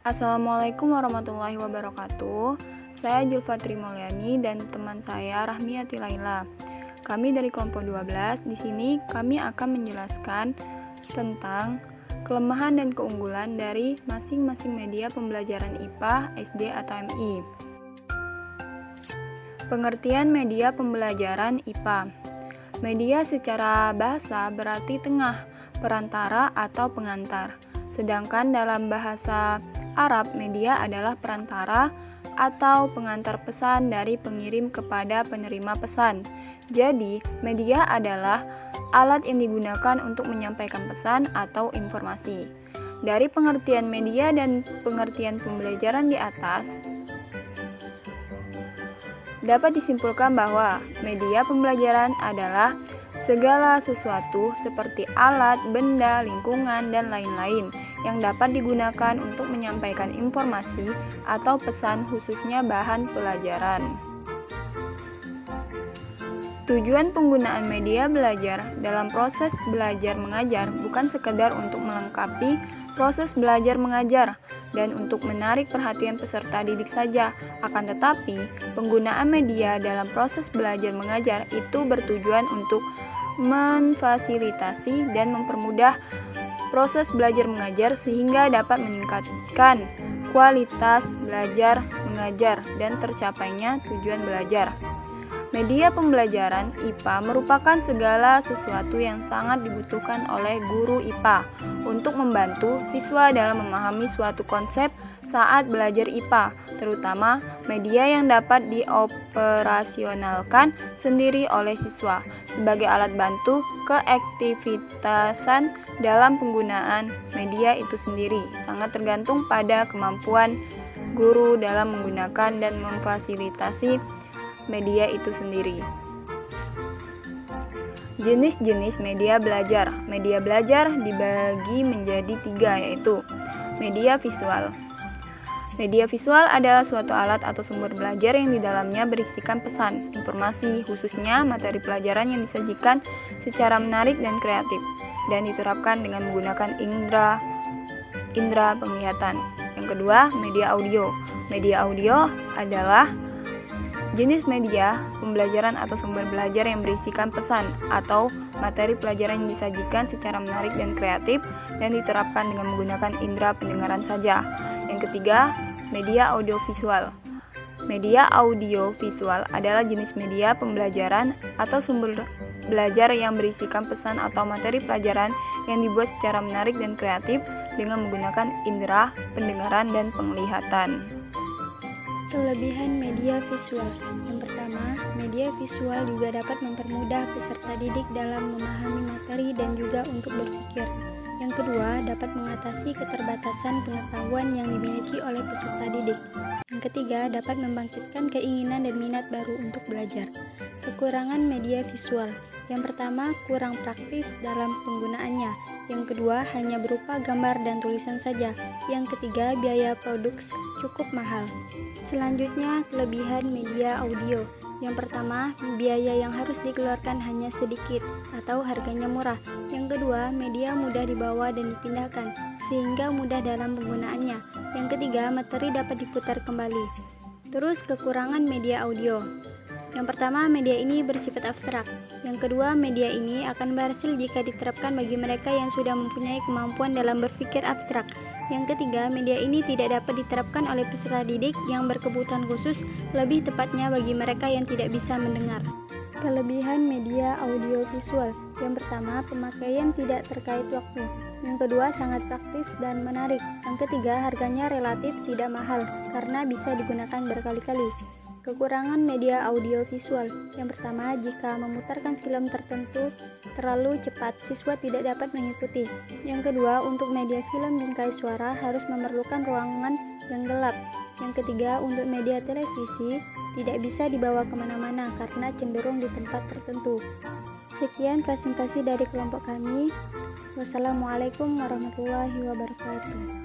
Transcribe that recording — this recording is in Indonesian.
Assalamualaikum warahmatullahi wabarakatuh. Saya Julfatri Mauliani dan teman saya Rahmiati Laila. Kami dari kelompok 12. Di sini kami akan menjelaskan tentang kelemahan dan keunggulan dari masing-masing media pembelajaran IPA, SD atau MI. Pengertian media pembelajaran IPA. Media secara bahasa berarti tengah, perantara atau pengantar. Sedangkan dalam bahasa Arab, media adalah perantara atau pengantar pesan dari pengirim kepada penerima pesan. Jadi, media adalah alat yang digunakan untuk menyampaikan pesan atau informasi. Dari pengertian media dan pengertian pembelajaran di atas, dapat disimpulkan bahwa media pembelajaran adalah segala sesuatu seperti alat, benda, lingkungan, dan lain-lain yang dapat digunakan untuk menyampaikan informasi atau pesan, khususnya bahan pelajaran. Tujuan penggunaan media belajar dalam proses belajar mengajar bukan sekedar untuk melengkapi proses belajar mengajar dan untuk menarik perhatian peserta didik saja, akan tetapi penggunaan media dalam proses belajar mengajar itu bertujuan untuk memfasilitasi dan mempermudah proses belajar mengajar sehingga dapat meningkatkan kualitas belajar mengajar dan tercapainya tujuan belajar. Media pembelajaran IPA merupakan segala sesuatu yang sangat dibutuhkan oleh guru IPA untuk membantu siswa dalam memahami suatu konsep saat belajar IPA, terutama media yang dapat dioperasionalkan sendiri oleh siswa sebagai alat bantu keaktivitasan dalam penggunaan media itu sendiri sangat tergantung pada kemampuan guru dalam menggunakan dan memfasilitasi media itu sendiri. Jenis-jenis media belajar. Media belajar dibagi menjadi 3, yaitu media visual. Media visual adalah suatu alat atau sumber belajar yang di dalamnya berisikan pesan, informasi, khususnya materi pelajaran yang disajikan secara menarik dan kreatif, dan diterapkan dengan menggunakan indera penglihatan. Yang kedua, media audio. Media audio adalah jenis media pembelajaran atau sumber belajar yang berisikan pesan atau materi pelajaran yang disajikan secara menarik dan kreatif dan diterapkan dengan menggunakan indera pendengaran saja. Yang ketiga, media audiovisual. Media audiovisual adalah jenis media pembelajaran atau sumber belajar yang berisikan pesan atau materi pelajaran yang dibuat secara menarik dan kreatif dengan menggunakan indera pendengaran dan penglihatan. Kelebihan media visual. Yang pertama, media visual juga dapat mempermudah peserta didik dalam memahami materi dan juga untuk berpikir. Yang kedua, dapat mengatasi keterbatasan pengetahuan yang dimiliki oleh peserta didik. Yang ketiga, dapat membangkitkan keinginan dan minat baru untuk belajar. Kekurangan media visual. Yang pertama, kurang praktis dalam penggunaannya. Yang kedua, hanya berupa gambar dan tulisan saja. Yang ketiga, biaya produksi cukup mahal. Selanjutnya, kelebihan media audio. Yang pertama, biaya yang harus dikeluarkan hanya sedikit atau harganya murah. Yang kedua, media mudah dibawa dan dipindahkan sehingga mudah dalam penggunaannya. Yang ketiga, materi dapat diputar kembali. Terus kekurangan media audio. Yang pertama, media ini bersifat abstrak. Yang kedua, media ini akan berhasil jika diterapkan bagi mereka yang sudah mempunyai kemampuan dalam berpikir abstrak. Yang ketiga, media ini tidak dapat diterapkan oleh peserta didik yang berkebutuhan khusus, lebih tepatnya bagi mereka yang tidak bisa mendengar. Kelebihan media audiovisual. Yang pertama, pemakaian tidak terkait waktu. Yang kedua, sangat praktis dan menarik. Yang ketiga, harganya relatif tidak mahal karena bisa digunakan berkali-kali. Kekurangan media audiovisual. Yang pertama, jika memutarkan film tertentu terlalu cepat, siswa tidak dapat mengikuti. Yang kedua, untuk media film bingkai suara harus memerlukan ruangan yang gelap. Yang ketiga, untuk media televisi tidak bisa dibawa kemana-mana karena cenderung di tempat tertentu. Sekian presentasi dari kelompok kami. Wassalamualaikum warahmatullahi wabarakatuh.